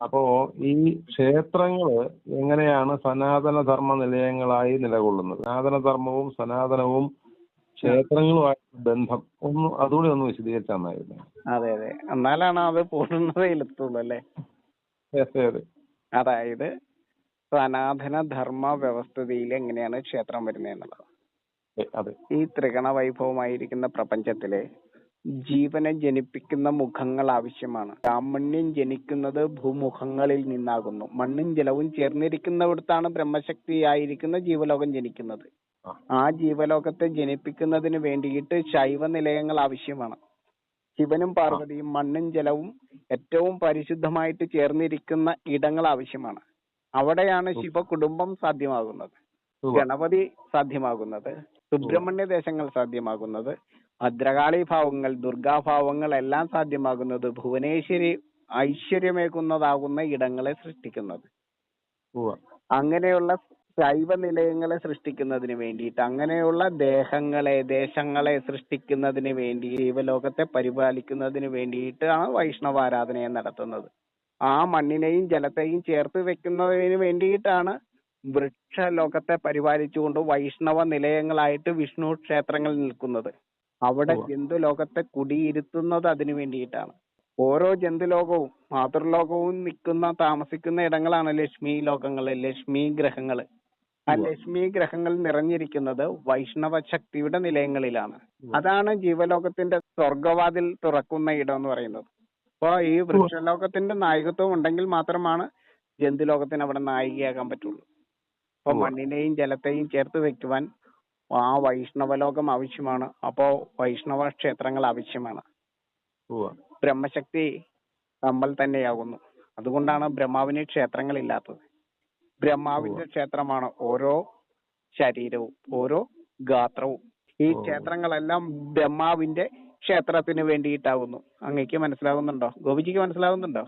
അപ്പോ ഈ ക്ഷേത്രങ്ങള് എങ്ങനെയാണ് സനാതനധർമ്മ നിലയങ്ങളായി നിലകൊള്ളുന്നത്? സനാതനധർമ്മവും സനാതനവും ക്ഷേത്രങ്ങളുമായിട്ട് ബന്ധം അതുകൂടി ഒന്ന് വിശദീകരിച്ചാൽ നന്നായിരുന്നു. അതെ അതെ, എന്നാലാണ് അത് പൂർണ്ണതയിലെത്തുള്ളൂ അല്ലേ. അതെ അതെ അതായത് സനാതന ധർമ്മ വ്യവസ്ഥിതിയിൽ എങ്ങനെയാണ് ക്ഷേത്രം വരുന്നത് എന്നുള്ളത്. അതെ. ഈ ത്രിഗണ വൈഭവമായിരിക്കുന്ന പ്രപഞ്ചത്തിലെ ജീവനെ ജനിപ്പിക്കുന്ന മുഖങ്ങൾ ആവശ്യമാണ്. ബ്രാഹ്മണ്യം ജനിക്കുന്നത് ഭൂമുഖങ്ങളിൽ നിന്നാകുന്നു. മണ്ണും ജലവും ചേർന്നിരിക്കുന്നിടത്താണ് ബ്രഹ്മശക്തിയായിരിക്കുന്ന ജീവലോകം ജനിക്കുന്നത്. ആ ജീവലോകത്തെ ജനിപ്പിക്കുന്നതിന് വേണ്ടിയിട്ട് ശൈവ നിലയങ്ങൾ ആവശ്യമാണ്. ശിവനും പാർവതിയും മണ്ണും ജലവും ഏറ്റവും പരിശുദ്ധമായിട്ട് ചേർന്നിരിക്കുന്ന ഇടങ്ങൾ ആവശ്യമാണ്. അവിടെയാണ് ശിവകുടുംബം സാധ്യമാകുന്നത്, ഗണപതി സാധ്യമാകുന്നത്, സുബ്രഹ്മണ്യ ദേശങ്ങൾ സാധ്യമാകുന്നത്, ഭദ്രകാളി ഭാവങ്ങൾ, ദുർഗാഭാവങ്ങൾ എല്ലാം സാധ്യമാകുന്നത് ഭുവനേശ്വരി ഐശ്വര്യമേകുന്നതാകുന്ന ഇടങ്ങളെ സൃഷ്ടിക്കുന്നത്. അങ്ങനെയുള്ള ശൈവ നിലയങ്ങളെ സൃഷ്ടിക്കുന്നതിന് വേണ്ടിയിട്ട്, അങ്ങനെയുള്ള ദേശങ്ങളെ സൃഷ്ടിക്കുന്നതിന് വേണ്ടി, ജീവലോകത്തെ പരിപാലിക്കുന്നതിന് വേണ്ടിയിട്ടാണ് വൈഷ്ണവാരാധനയെ നടത്തുന്നത്. ആ മണ്ണിനെയും ജലത്തെയും ചേർത്ത് വെക്കുന്നതിന് വേണ്ടിയിട്ടാണ് വൃക്ഷലോകത്തെ പരിപാലിച്ചുകൊണ്ട് വൈഷ്ണവ നിലയങ്ങളായിട്ട് വിഷ്ണു ക്ഷേത്രങ്ങൾ നിൽക്കുന്നത്. അവിടെ ജന്തുലോകത്തെ കുടിയിരുത്തുന്നത് അതിനു വേണ്ടിയിട്ടാണ്. ഓരോ ജന്തുലോകവും മാതൃലോകവും താമസിക്കുന്ന ഇടങ്ങളാണ് ലക്ഷ്മി ലോകങ്ങള്, ലക്ഷ്മി ഗ്രഹങ്ങള്. ആ ലക്ഷ്മി ഗ്രഹങ്ങൾ നിറഞ്ഞിരിക്കുന്നത് വൈഷ്ണവ ശക്തിയുടെ നിലയങ്ങളിലാണ്. അതാണ് ജീവലോകത്തിന്റെ സ്വർഗവാതിൽ തുറക്കുന്ന ഇടം എന്ന് പറയുന്നത്. അപ്പൊ ഈ വൃക്ഷലോകത്തിന്റെ നായകത്വം ഉണ്ടെങ്കിൽ മാത്രമാണ് ജന്തുലോകത്തിന് അവിടെ നായികയാകാൻ പറ്റുള്ളൂ. അപ്പൊ മണ്ണിനെയും ജലത്തെയും ചേർത്ത് വെക്കുവാൻ ആ വൈഷ്ണവലോകം ആവശ്യമാണ്. അപ്പോ വൈഷ്ണവ ക്ഷേത്രങ്ങൾ ആവശ്യമാണ്. ബ്രഹ്മശക്തി നമ്മൾ തന്നെയാകുന്നു. അതുകൊണ്ടാണ് ബ്രഹ്മാവിന് ക്ഷേത്രങ്ങളില്ലാത്തത്. ബ്രഹ്മാവിന്റെ ക്ഷേത്രമാണ് ഓരോ ശരീരവും, ഓരോ ഗാത്രവും. ഈ ക്ഷേത്രങ്ങളെല്ലാം ബ്രഹ്മാവിന്റെ ക്ഷേത്രത്തിന് വേണ്ടിയിട്ടാകുന്നു. അങ്ങേക്ക് മനസ്സിലാകുന്നുണ്ടോ? ഗോപിജിക്ക് മനസ്സിലാകുന്നുണ്ടോ?